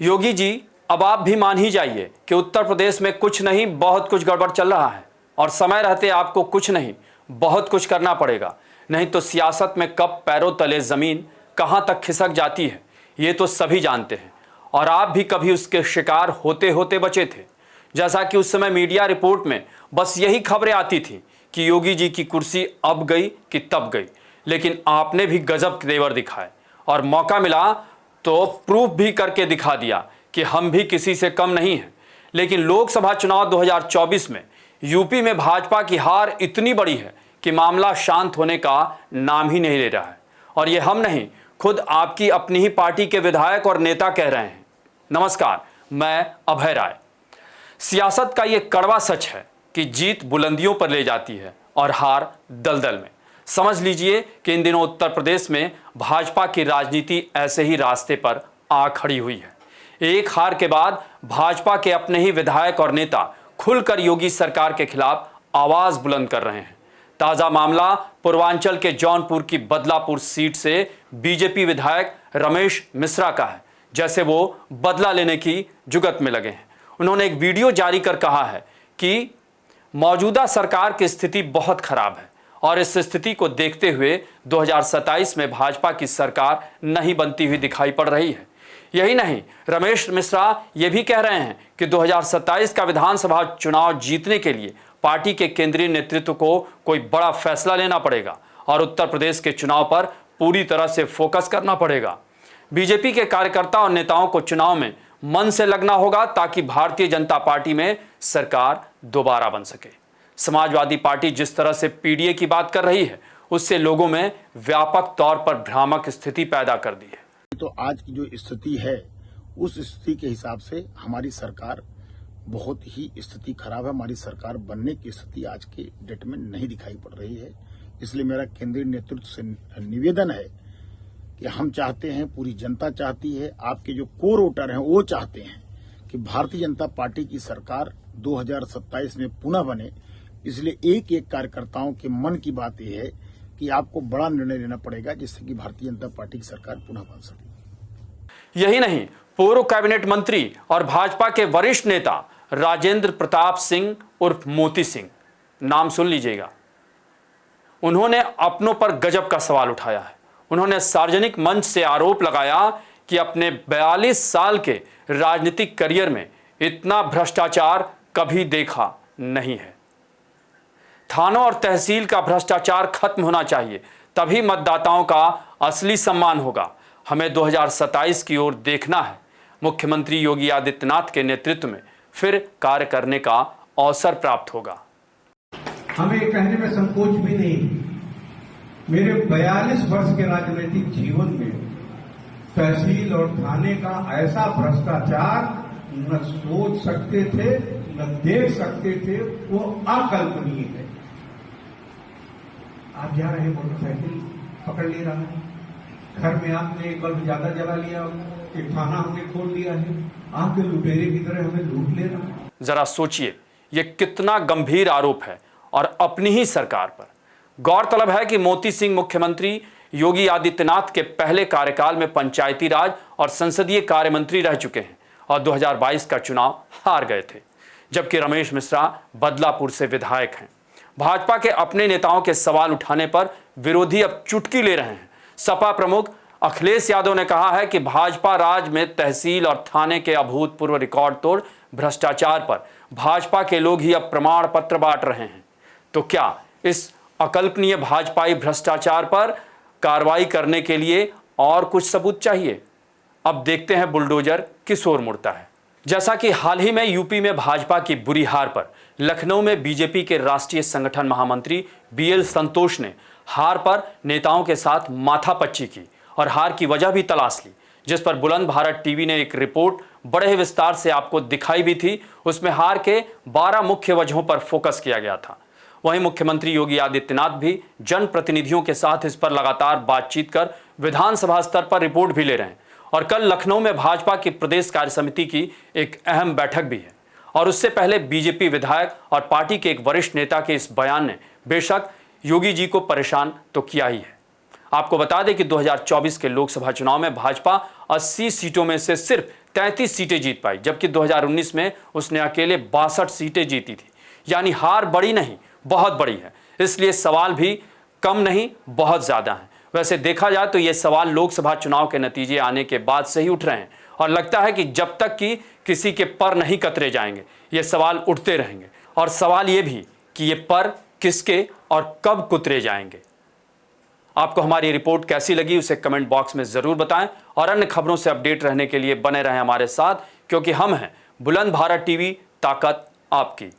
योगी जी, अब आप भी मान ही जाइए कि उत्तर प्रदेश में कुछ नहीं बहुत कुछ गड़बड़ चल रहा है और समय रहते आपको कुछ नहीं बहुत कुछ करना पड़ेगा, नहीं तो सियासत में कब पैरों तले जमीन कहां तक खिसक जाती है ये तो सभी जानते हैं और आप भी कभी उसके शिकार होते होते बचे थे। जैसा कि उस समय मीडिया रिपोर्ट में बस यही खबरें आती थी कि योगी जी की कुर्सी अब गई कि तब गई, लेकिन आपने भी गजब तेवर दिखाए और मौका मिला तो प्रूफ भी करके दिखा दिया कि हम भी किसी से कम नहीं हैं। लेकिन लोकसभा चुनाव 2024 में यूपी में भाजपा की हार इतनी बड़ी है कि मामला शांत होने का नाम ही नहीं ले रहा है और ये हम नहीं, खुद आपकी अपनी ही पार्टी के विधायक और नेता कह रहे हैं। नमस्कार, मैं अभय राय। सियासत का ये कड़वा सच है कि जीत बुलंदियों पर ले जाती है और हार दलदल में। समझ लीजिए कि इन दिनों उत्तर प्रदेश में भाजपा की राजनीति ऐसे ही रास्ते पर आ खड़ी हुई है। एक हार के बाद भाजपा के अपने ही विधायक और नेता खुलकर योगी सरकार के खिलाफ आवाज बुलंद कर रहे हैं। ताजा मामला पूर्वांचल के जौनपुर की बदलापुर सीट से बीजेपी विधायक रमेश मिश्रा का है। जैसे वो बदला लेने की जुगत में लगे हैं। उन्होंने एक वीडियो जारी कर कहा है कि मौजूदा सरकार की स्थिति बहुत खराब है और इस स्थिति को देखते हुए 2027 में भाजपा की सरकार नहीं बनती हुई दिखाई पड़ रही है। यही नहीं, रमेश मिश्रा ये भी कह रहे हैं कि 2027 का विधानसभा चुनाव जीतने के लिए पार्टी के केंद्रीय नेतृत्व को कोई बड़ा फैसला लेना पड़ेगा और उत्तर प्रदेश के चुनाव पर पूरी तरह से फोकस करना पड़ेगा। बीजेपी के कार्यकर्ता और नेताओं को चुनाव में मन से लगना होगा ताकि भारतीय जनता पार्टी में सरकार दोबारा बन सके। समाजवादी पार्टी जिस तरह से पीडीए की बात कर रही है उससे लोगों में व्यापक तौर पर भ्रामक स्थिति पैदा कर दी है। तो आज की जो स्थिति है उस स्थिति के हिसाब से हमारी सरकार बहुत ही स्थिति खराब है। हमारी सरकार बनने की स्थिति आज के डेट में नहीं दिखाई पड़ रही है। इसलिए मेरा केंद्रीय नेतृत्व से निवेदन है कि हम चाहते हैं, पूरी जनता चाहती है, आपके जो कोर वोटर हैं वो चाहते हैं कि भारतीय जनता पार्टी की सरकार 2027 में पुनः बने। इसलिए एक एक कार्यकर्ताओं के मन की बात यह है कि आपको बड़ा निर्णय लेना पड़ेगा जिससे कि भारतीय जनता पार्टी की सरकार पुनः बन सके। यही नहीं, पूर्व कैबिनेट मंत्री और भाजपा के वरिष्ठ नेता राजेंद्र प्रताप सिंह उर्फ मोती सिंह, नाम सुन लीजिएगा, उन्होंने अपनों पर गजब का सवाल उठाया है। उन्होंने सार्वजनिक मंच से आरोप लगाया कि अपने 42 साल के राजनीतिक करियर में इतना भ्रष्टाचार कभी देखा नहीं है। थानों और तहसील का भ्रष्टाचार खत्म होना चाहिए, तभी मतदाताओं का असली सम्मान होगा। हमें 2027 की ओर देखना है। मुख्यमंत्री योगी आदित्यनाथ के नेतृत्व में फिर कार्य करने का अवसर प्राप्त होगा। हमें कहने में संकोच भी नहीं, मेरे 42 वर्ष के राजनीतिक जीवन में तहसील और थाने का ऐसा भ्रष्टाचार न सोच सकते थे न देख सकते थे, वो अकल्पनीय है। आप जा रहे मोटरसाइकिल पकड़ ले रहा है, घर में आपने एक बल्ब ज्यादा जला लिया, एक थाना हमने खोल दिया है, आपके लुटेरे की तरह हमें लूट ले रहा है। जरा सोचिए ये कितना गंभीर आरोप है और अपनी ही सरकार पर। गौरतलब है कि मोती सिंह मुख्यमंत्री योगी आदित्यनाथ के पहले कार्यकाल में पंचायती राज और संसदीय कार्य मंत्री रह चुके हैं और 2022 का चुनाव हार गए थे, जबकि रमेश मिश्रा बदलापुर से विधायक हैं। भाजपा के अपने नेताओं के सवाल उठाने पर विरोधी अब चुटकी ले रहे हैं। सपा प्रमुख अखिलेश यादव ने कहा है कि भाजपा राज में तहसील और थाने के अभूतपूर्व रिकॉर्ड तोड़ भ्रष्टाचार पर भाजपा के लोग ही अब प्रमाण पत्र बांट रहे हैं। तो क्या इस अकल्पनीय भाजपाई भ्रष्टाचार पर कार्रवाई करने के लिए और कुछ सबूत चाहिए? अब देखते हैं बुलडोजर किस ओर मुड़ता है। जैसा कि हाल ही में यूपी में भाजपा की बुरी हार पर लखनऊ में बीजेपी के राष्ट्रीय संगठन महामंत्री बीएल संतोष ने हार पर नेताओं के साथ माथापच्ची की और हार की वजह भी तलाश ली, जिस पर बुलंद भारत टीवी ने एक रिपोर्ट बड़े विस्तार से आपको दिखाई भी थी। उसमें हार के 12 मुख्य वजहों पर फोकस किया गया था। वहीं मुख्यमंत्री योगी आदित्यनाथ भी जनप्रतिनिधियों के साथ इस पर लगातार बातचीत कर विधानसभा स्तर पर रिपोर्ट भी ले रहे हैं और कल लखनऊ में भाजपा की प्रदेश कार्य समिति की एक अहम बैठक भी है। और उससे पहले बीजेपी विधायक और पार्टी के एक वरिष्ठ नेता के इस बयान ने बेशक योगी जी को परेशान तो किया ही है। आपको बता दें कि 2024 के लोकसभा चुनाव में भाजपा 80 सीटों में से सिर्फ 33 सीटें जीत पाई, जबकि 2019 में उसने अकेले 62 सीटें जीती थी। यानी हार बड़ी नहीं, बहुत बड़ी है। इसलिए सवाल भी कम नहीं, बहुत ज़्यादा है। वैसे देखा जाए तो ये सवाल लोकसभा चुनाव के नतीजे आने के बाद से ही उठ रहे हैं और लगता है कि जब तक कि किसी के पर नहीं कतरे जाएंगे, ये सवाल उठते रहेंगे। और सवाल ये भी कि ये पर किसके और कब कुतरे जाएंगे। आपको हमारी रिपोर्ट कैसी लगी उसे कमेंट बॉक्स में ज़रूर बताएं और अन्य खबरों से अपडेट रहने के लिए बने रहें हमारे साथ, क्योंकि हम हैं बुलंद भारत टीवी, ताकत आपकी।